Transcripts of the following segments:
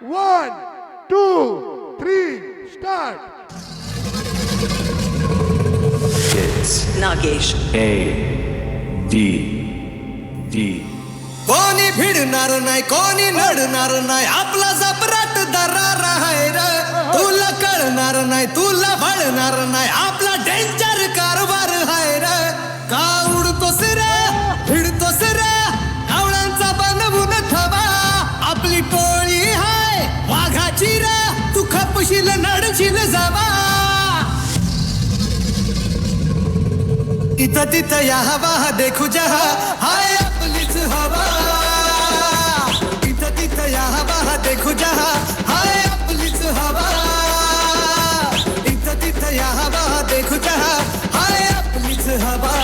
1 2 3 start. It's Nagesh A D D. कोणी भिडणार नाही कोणी नडणार नाही आपला जबराट दरार आहे रे तुला कळणार नाही तुला भळणार नाही आपला डेंजर कारभार आहे रे का उडतोस रे भिडतोस रे कावळ्यांचा बनवून ठेवा आपली टोळी हाय वाघाची रे तू खपशील नडशील जावा इथं तिथं या हवा देखू जहा हाय आपलीच हवा इथं तिथं या हवा देखू जहा हाय आपलीच हवा इथं तिथं या हवा देखू जहा हाय आपलीच हवा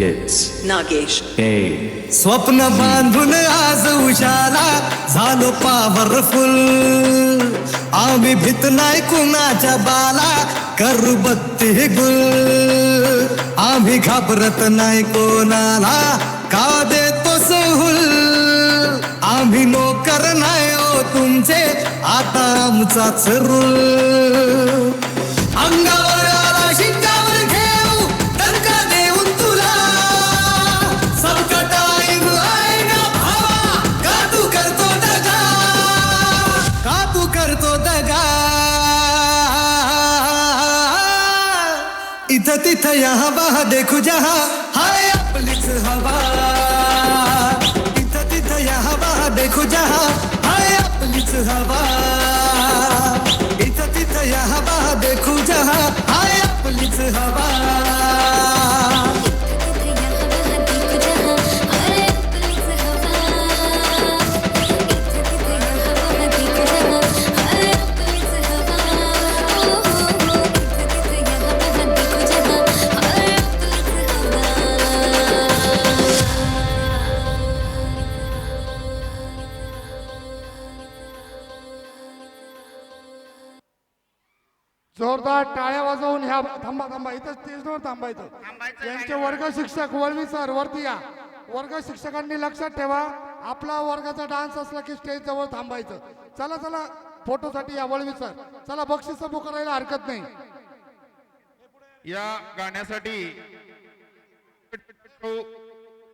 It's नागेश A स्वप्न बांधून आज उजाला झालो पॉवरफुल आम्ही भीत नाही कुणाच्या बाला करू बत्ती गुल आम्ही घाबरत नाही कोणाला का देतो सहूल आम्ही नोकर नाही ओ तुमचे आता आमचाच रूल अंगावर आला शिंगावर घेऊ दणका देऊन तुला संकटाईन आईना भावा का तू करतो दगा का तू करतो दगा इथं तिथं या हवा देखू जहा हाय आपलीच हवा इथं तिथं या हवा देखू जहा हाय आपलीच हवा इथं तिथं या हवा देखू जहा हाय आपलीच हवा जोरदार टाळ्या वाजवून ह्या थांबा थांबा इथं स्टेजवर थांबायचं. यांचे वर्ग शिक्षक वळवी सर वरती या. वर्ग शिक्षकांनी लक्षात ठेवा आपला वर्गाचा डान्स असला की स्टेज जवळ थांबायचं. चला चला फोटोसाठी या वळवी सर. चला बक्षीस करायला हरकत नाही. या गाण्यासाठी